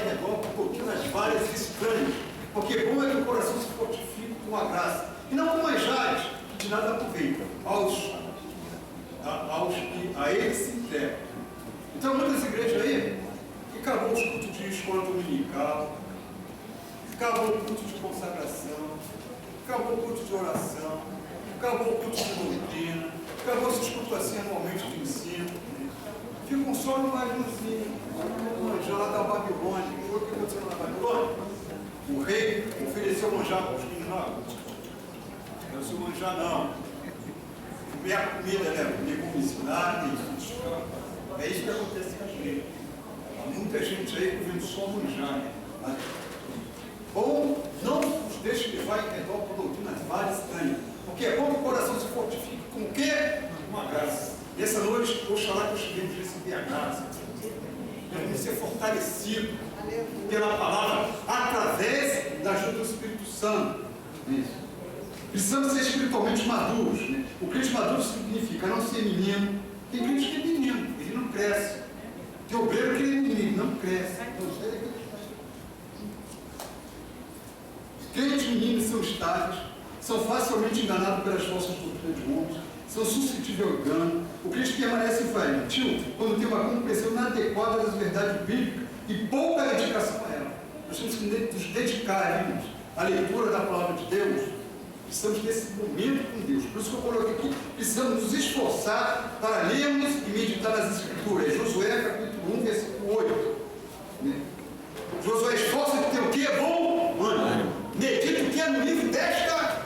em redor por doutrinas várias e estranhas, porque bom é que o coração se fortifique com a graça, e não com manjares, que de nada aproveita, a eles se entregam. Então, muitas igrejas aí, que acabou os cultos de escola dominical, acabou o culto de consagração, acabou o culto de oração, acabou o culto de doutrina, acabou esses cultos assim anualmente de ensino. Ficam só no marginzinho, no manjar lá da Babilônia. O que aconteceu na Babilônia? O rei ofereceu manjar para os meninos lá. Não se manjar não. Comer a comida, né? Comer como ensinar, isso. É isso que acontece com a igreja. Há muita gente aí comendo só manjar, né? Ou não os deixe levar em redor por doutrinas várias estranhas. Porque é bom que o coração se fortifique com o quê? Uma graça. E essa noite, oxalá que eu cheguei de receber a graça. Devemos ser fortalecidos pela palavra através da ajuda do Espírito Santo. Isso. Precisamos ser espiritualmente maduros. Né? O crente maduro significa não ser menino. Tem crente que é menino, ele não cresce. Tem obreiro que ele é menino, não cresce. Crentes meninos são estáveis, são facilmente enganados pelas falsas doutrinas de homens, são suscetíveis ao engano. O crente permanece infantil quando tem uma compreensão inadequada das verdades bíblicas e pouca dedicação a ela. Nós temos que nos dedicar, irmãos, à leitura da palavra de Deus. Precisamos desse momento com Deus. Por isso que eu coloquei aqui, precisamos nos esforçar para lermos e meditar nas Escrituras. Josué, capítulo 1, versículo 8. Né? Josué, esforça-te que teu que é bom, mano. Medita o que é no livro desta.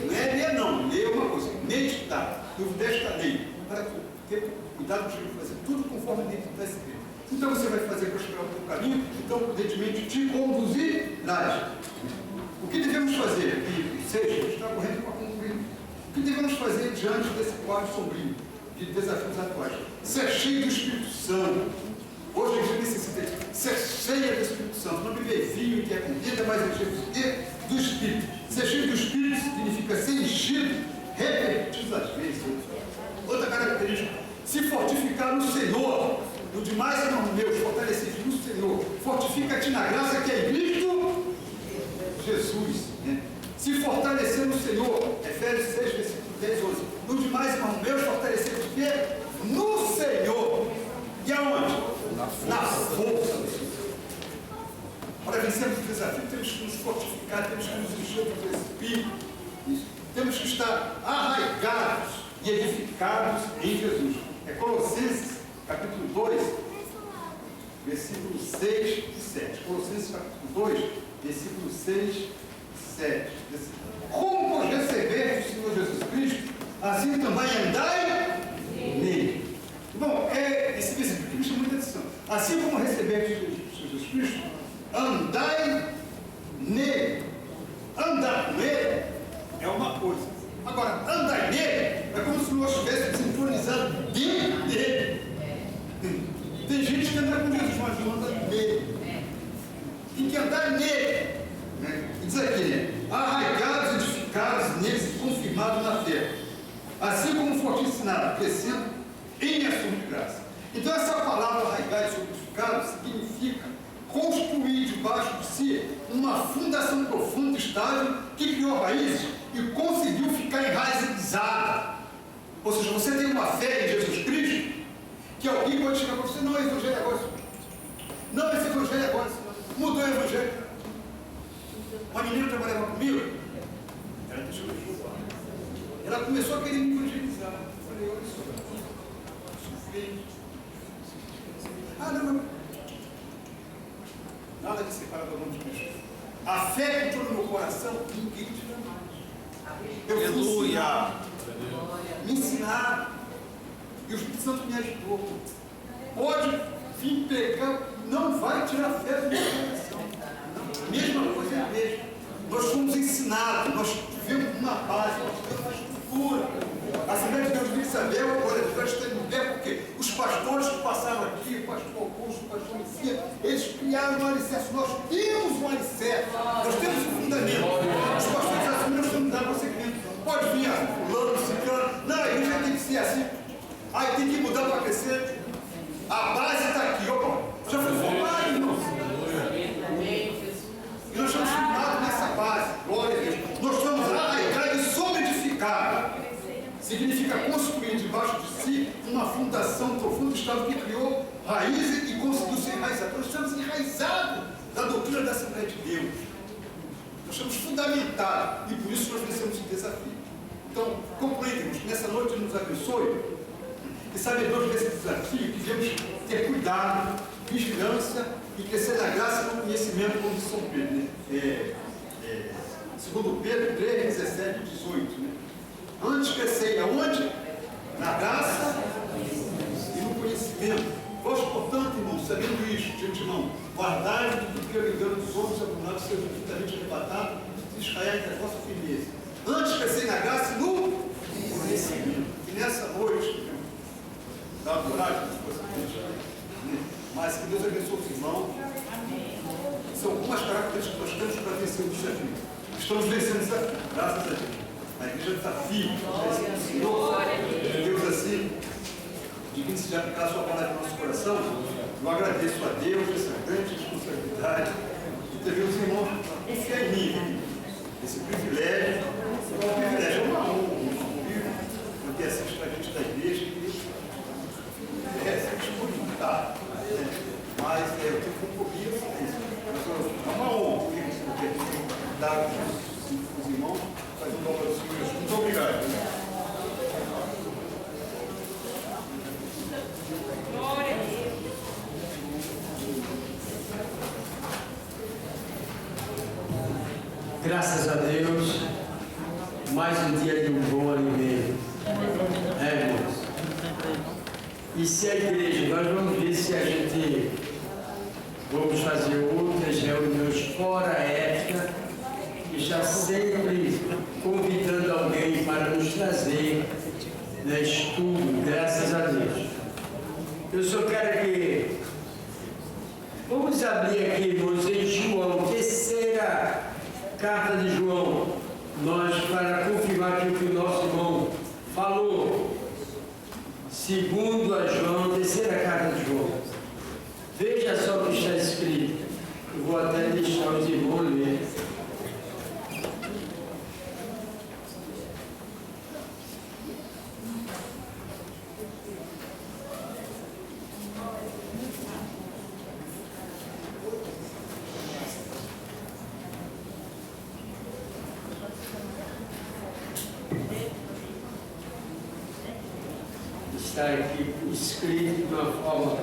Não é ler, não. Ler uma coisa. Meditar. No livro desta lei. Para ter cuidado de fazer tudo conforme a lei está escrito. Então você vai fazer prosperar o teu caminho, então prudentemente te conduzirás. O que devemos fazer? Seja, está correndo para concluir. O que devemos fazer diante desse quadro sombrio de desafios atuais? Ser cheio do Espírito Santo. Hoje a gente necessita ser cheia do Espírito Santo. Não beber vinho que é comida, mas encher do Espírito. Ser cheio do Espírito significa ser enchido repetidas vezes. Outra característica, se fortificar no Senhor. No demais, irmãos meus, fortalecidos no Senhor. Fortifica-te na graça que é em Cristo Jesus. Né? Se fortalecer no Senhor. Efésios 6, versículo 10 e 11. No demais, irmãos meus, fortalecidos de quê? No Senhor. E aonde? Na força do Senhor. Para vencermos o desafio, temos que nos fortificar, temos que nos encher do Espírito. Isso. Temos que estar arraigados e edificados em Jesus. É Colossenses, capítulo 2, versículos 6 e 7. Colossenses, capítulo 2, versículos 6 e 7. Como pois receber do Senhor Jesus Cristo, assim também andai nele. Bom, esse versículo aqui me chama muita atenção. Assim como receber do Senhor Jesus Cristo, andai nele. Andar com ele é uma coisa. Agora, andar nele é como se nós estivéssemos sintonizados dentro dele. Tem gente que anda com Jesus, mas não anda nele. Tem que andar nele. E diz aqui, arraigados, edificados neles, confirmados na fé. Assim como for ensinado, crescendo em ação de graça. Então essa palavra arraigados e edificados significa construir debaixo de si uma fundação profunda, estável, que criou raízes e conseguiu ficar enraizada. Ou seja, você tem uma fé em Jesus Cristo, que alguém pode chegar para você, não, esse evangelho agora, não, esse evangelho agora, mudou o evangelho. Uma menina trabalhava comigo, ela deixou eu julgar. Ela começou a querer me evangelizar. Eu falei, olha só, ah, não, nada de separar do nome de Cristo. A fé que entrou no meu coração, ninguém tira mais. Eu fui me ensinar. E o Espírito Santo me ajudou. Pode vir pegar, não vai tirar a fé do meu coração. Mesma coisa é a mesma. Nós fomos ensinados, nós tivemos uma base, nós tivemos uma estrutura. A Assembleia de Deus de Isabel, agora de Deus está em pé, porque os pastores que passaram aqui, o pastor Augusto, o pastor Lucia, eles criaram um alicerce. Nós temos um alicerce, nós temos um fundamento. Os pastores assumiram que não dá prosseguimento. Pode vir fulano, ciclano, não, a igreja tem que ser assim. Aí tem que mudar para crescer. A base está aqui, ó. Já foi formado, irmãos. raízes e conseguiu se enraizar. Nós estamos enraizados na doutrina da Assembleia de Deus. Nós estamos fundamentados e por isso nós vencemos esse desafio. Então, compreendemos que nessa noite nos abençoe e sabedores desse desafio, que devemos ter cuidado, vigilância e crescer na graça e no conhecimento, como diz São Pedro. Né? Segundo Pedro 3, 17 e 18. Né? Antes crescei aonde? Na graça e no conhecimento. Vós, portanto, irmãos, sabendo isto, de antemão, guardai de tudo que o engano dos homens abominados seja infinitamente arrebatado, se escaiar entre a vossa firmeza. Antes crescei na graça e no conhecimento. E nessa noite, dá uma coragem, mas que Deus abençoe os irmãos. São algumas características que nós temos para vencer o desafio. Estamos vencendo o desafio, graças a Deus. A igreja desafia, Deus assim, digne-se de aplicar a sua palavra no nosso coração. Eu agradeço a Deus essa grande responsabilidade de ter os irmãos confiar em mim. Esse privilégio, é um privilégio, é uma honra, porque assiste a gente da igreja e se disponibilitar. Mas eu tenho compromisso, é uma honra dar os irmãos, fazer um bom para os senhores. Muito obrigado. Glória a Deus. Graças a Deus, mais um dia de um bom alimento. Irmãos? E se a igreja, nós vamos ver se a gente vamos fazer outras reuniões fora ética, e já sempre convidando alguém para nos trazer estudo, graças a Deus. Eu só quero que vamos abrir aqui, irmãos, em João, terceira carta de João, nós para confirmar aquilo que o nosso irmão falou. Segundo a João, terceira carta de João. Veja só o que está escrito. Eu vou até deixar os irmãos ler. Está aqui escrito de uma forma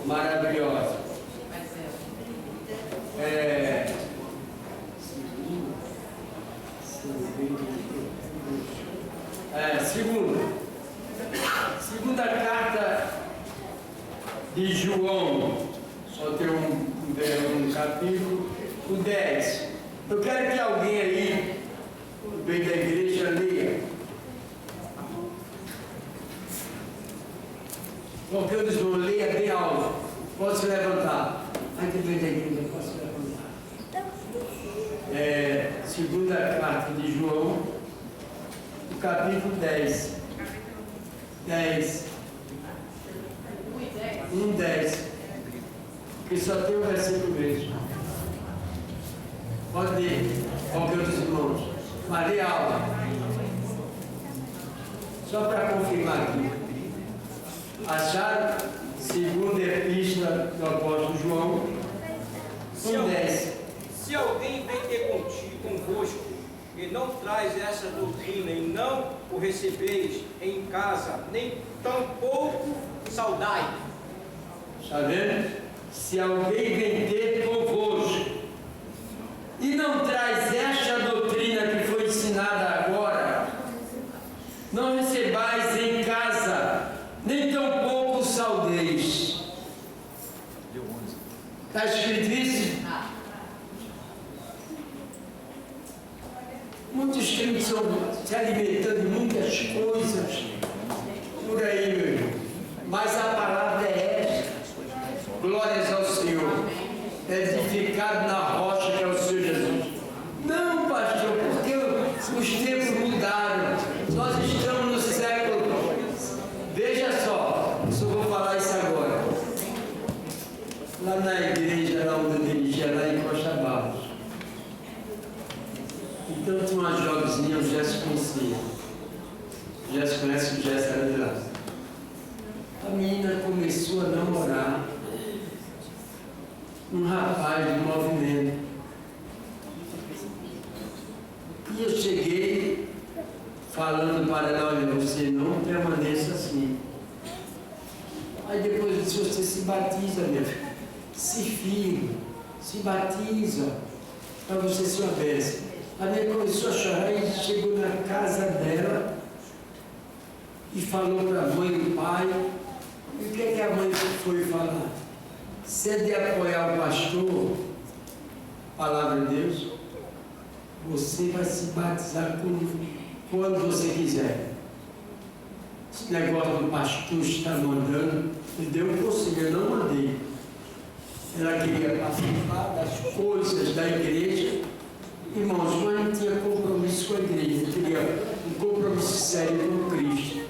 maravilhosa. Segunda carta de João, só tem um capítulo, o 10. Eu quero que alguém aí, bem da igreja, leia. Qualquer um dos vão leia bem alto. Pode se levantar. Aqui bem da igreja, pode se levantar. Segunda carta de João, o capítulo 10. 10. 1:10. Porque só tem um versículo mesmo. Pode ler. Qualquer um dos irmãos. Maria Alva. Só para confirmar aqui. Acharam? Segunda epístola do apóstolo João, 1:10. Se alguém vem ter convosco e não traz essa doutrina e não o recebeis em casa, nem tampouco saudai. Está vendo? Se alguém vem ter convosco e não traz esta doutrina que foi ensinada agora, não recebais em casa, nem tampouco saudeis. Está escrito isso? Muitos crentes estão se alimentando de muitas coisas por aí, meu irmão. Mas a palavra é esta. Glórias ao Senhor. Edificado na rocha que é o Senhor Jesus. Não, pastor, porque os tempos mudaram. Nós estamos no século. Veja só, só vou falar isso agora. Lá na igreja, lá onde eu dirigia, lá em Costa Barros. Então tinha uma jovenzinha, o Jéssica conhecia. O Jéssica conhece, o Jéssica era de lá. A menina começou a namorar um rapaz de movimento. E eu cheguei falando para ela, olha, você não permaneça assim. Aí depois eu disse, você se batiza, minha filha. Se firma, se batiza, para você ser uma bênção. A minha começou a chorar e chegou na casa dela e falou para a mãe e o pai. E o que é que a mãe foi falar? Se é de apoiar o pastor, palavra de Deus, você vai se batizar quando você quiser. Esse negócio do pastor está mandando, ele deu um conselho, eu não mandei. Ela queria participar das coisas da igreja. Irmãos, mas não tinha compromisso com a igreja, queria um compromisso sério com Cristo.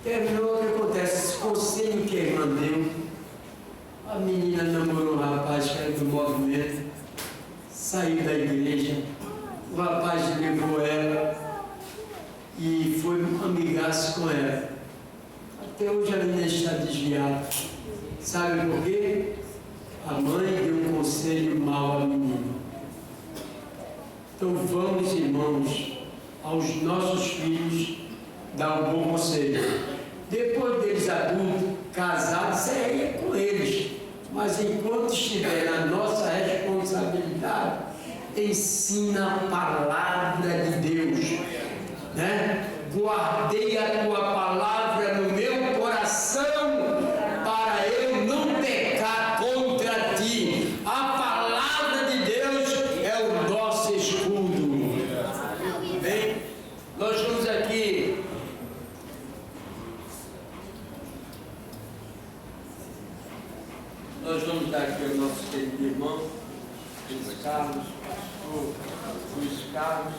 Terminou o que acontece, esse conselho que a irmã deu, a menina namorou um rapaz que era do movimento, saiu da igreja, o rapaz levou ela e foi amigaço com ela. Até hoje a menina está desviada. Sabe por quê? A mãe deu um conselho mau à menina. Então vamos, irmãos, aos nossos filhos dar um bom conselho. Depois deles adultos, casados, é com eles. Mas enquanto estiver na nossa responsabilidade, ensina a palavra de Deus. Né? Guardei a tua palavra no meu coração para eu não pecar contra ti. A palavra de Deus é o nosso escudo. Bem, nós vamos aqui. Nós vamos dar aqui ao nosso querido irmão, Luiz Carlos, pastor Luiz Carlos.